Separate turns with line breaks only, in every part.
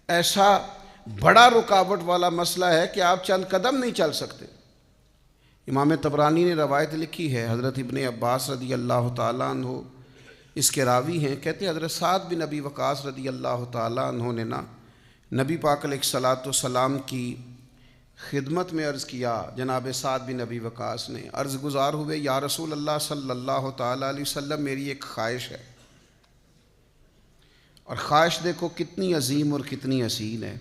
ایسا بڑا رکاوٹ والا مسئلہ ہے کہ آپ چند قدم نہیں چل سکتے۔ امام طبرانی نے روایت لکھی ہے، حضرت ابن عباس رضی اللہ تعالیٰ عنہ اس کے راوی ہیں، کہتے ہیں حضرت سعد بن ابی وقاص رضی اللہ تعالیٰ عنہ نے نبی پاک علیہ الصلاۃ والسلام کی خدمت میں عرض کیا۔ جناب سعد بن ابی وقاص نے عرض گزار ہوئے، یا رسول اللہ صلی اللہ تعالیٰ علیہ وسلم، میری ایک خواہش ہے، اور خواہش دیکھو کتنی عظیم اور کتنی حسین ہے۔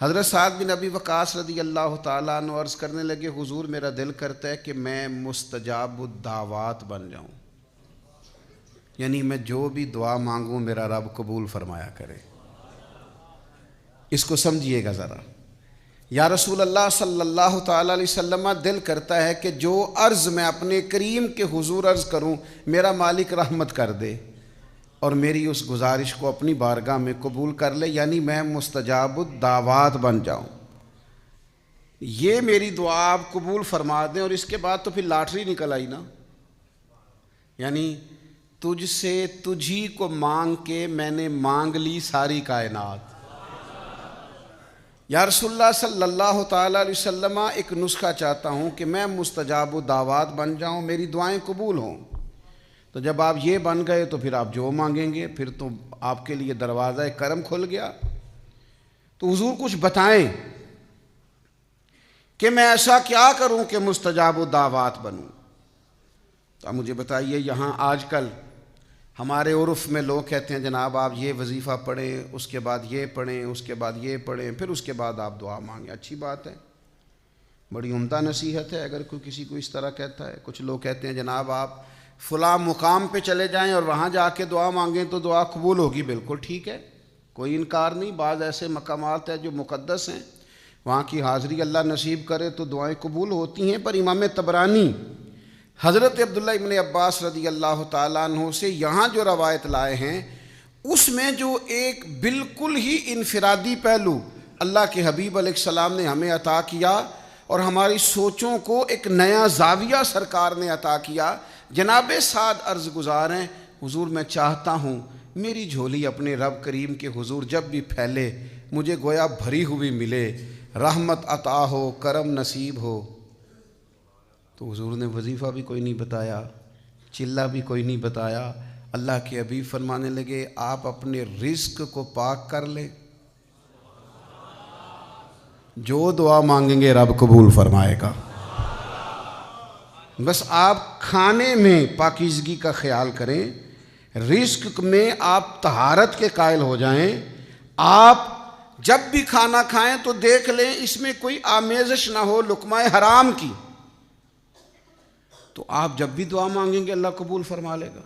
حضرت سعد بن ابی وقاص رضی اللہ تعالیٰ عنہ عرض کرنے لگے، حضور میرا دل کرتا ہے کہ میں مستجاب الدعوات بن جاؤں، یعنی میں جو بھی دعا مانگوں میرا رب قبول فرمایا کرے۔ اس کو سمجھیے گا ذرا، یا رسول اللہ صلی اللہ تعالیٰ علیہ وسلم، دل کرتا ہے کہ جو عرض میں اپنے کریم کے حضور عرض کروں میرا مالک رحمت کر دے اور میری اس گزارش کو اپنی بارگاہ میں قبول کر لے، یعنی میں مستجاب الدعوات بن جاؤں، یہ میری دعا آپ قبول فرما دیں۔ اور اس کے بعد تو پھر لاٹری نکل آئی نا، یعنی تجھ سے تجھی کو مانگ کے میں نے مانگ لی ساری کائنات۔ یا رسول اللہ صلی اللہ تعالیٰ علیہ وسلم، ایک نسخہ چاہتا ہوں کہ میں مستجاب الدعوات بن جاؤں، میری دعائیں قبول ہوں۔ تو جب آپ یہ بن گئے تو پھر آپ جو مانگیں گے پھر تو آپ کے لیے دروازہ کرم کھل گیا۔ تو حضور کچھ بتائیں کہ میں ایسا کیا کروں کہ مستجاب الدعوات بنوں۔ تو آپ مجھے بتائیے، یہاں آج کل ہمارے عرف میں لوگ کہتے ہیں جناب آپ یہ وظیفہ پڑھیں، اس کے بعد یہ پڑھیں، اس کے بعد یہ پڑھیں، پھر اس کے بعد آپ دعا مانگیں۔ اچھی بات ہے، بڑی عمدہ نصیحت ہے اگر کوئی کسی کو اس طرح کہتا ہے۔ کچھ لوگ کہتے ہیں جناب آپ فلاں مقام پہ چلے جائیں اور وہاں جا کے دعا مانگیں تو دعا قبول ہوگی۔ بالکل ٹھیک ہے، کوئی انکار نہیں، بعض ایسے مقامات ہیں جو مقدس ہیں، وہاں کی حاضری اللہ نصیب کرے تو دعائیں قبول ہوتی ہیں۔ پر امام طبرانی حضرت عبداللہ ابن عباس رضی اللہ تعالیٰ عنہ سے یہاں جو روایت لائے ہیں اس میں جو ایک بالکل ہی انفرادی پہلو اللہ کے حبیب علیہ السلام نے ہمیں عطا کیا اور ہماری سوچوں کو ایک نیا زاویہ سرکار نے عطا کیا۔ جناب سعد عرض گزار ہیں، حضور میں چاہتا ہوں میری جھولی اپنے رب کریم کے حضور جب بھی پھیلے مجھے گویا بھری ہوئی ملے، رحمت عطا ہو، کرم نصیب ہو۔ تو حضور نے وظیفہ بھی کوئی نہیں بتایا، چلہ بھی کوئی نہیں بتایا۔ اللہ کے حبیب فرمانے لگے آپ اپنے رزق کو پاک کر لیں، جو دعا مانگیں گے رب قبول فرمائے گا۔ بس آپ کھانے میں پاکیزگی کا خیال کریں، رزق میں آپ طہارت کے قائل ہو جائیں۔ آپ جب بھی کھانا کھائیں تو دیکھ لیں اس میں کوئی آمیزش نہ ہو لقمہ حرام کی، تو آپ جب بھی دعا مانگیں گے اللہ قبول فرما لے گا۔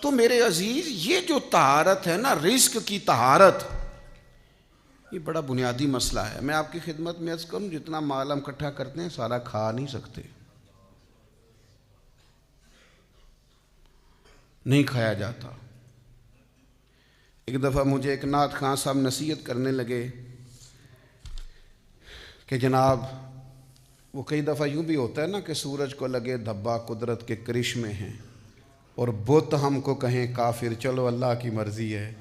تو میرے عزیز، یہ جو طہارت ہے نا، رزق کی طہارت، یہ بڑا بنیادی مسئلہ ہے۔ میں آپ کی خدمت میں عرض کروں، جتنا مال ہم اکٹھا کرتے ہیں سارا کھا نہیں سکتے، نہیں کھایا جاتا۔ ایک دفعہ مجھے ایک نعت خواں صاحب نصیحت کرنے لگے کہ جناب وہ کئی دفعہ یوں بھی ہوتا ہے نا کہ سورج کو لگے دھبا قدرت کے کرشمے ہیں اور بت ہم کو کہیں کافر، چلو اللہ کی مرضی ہے۔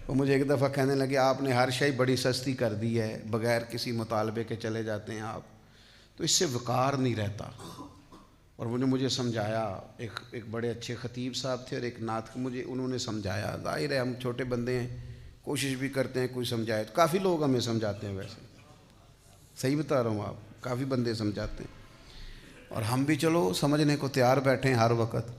وہ مجھے ایک دفعہ کہنے لگے آپ نے ہر شے بڑی سستی کر دی ہے، بغیر کسی مطالبے کے چلے جاتے ہیں آپ، تو اس سے وقار نہیں رہتا۔ اور مجھے سمجھایا، ایک بڑے اچھے خطیب صاحب تھے اور ایک نعت مجھے انہوں نے سمجھایا۔ ظاہر ہے ہم چھوٹے بندے ہیں، کوشش بھی کرتے ہیں کوئی سمجھائے، تو کافی لوگ ہمیں سمجھاتے ہیں، ویسے صحیح بتا رہا ہوں، آپ کافی بندے سمجھاتے ہیں، اور ہم بھی چلو سمجھنے کو تیار بیٹھے ہیں ہر وقت۔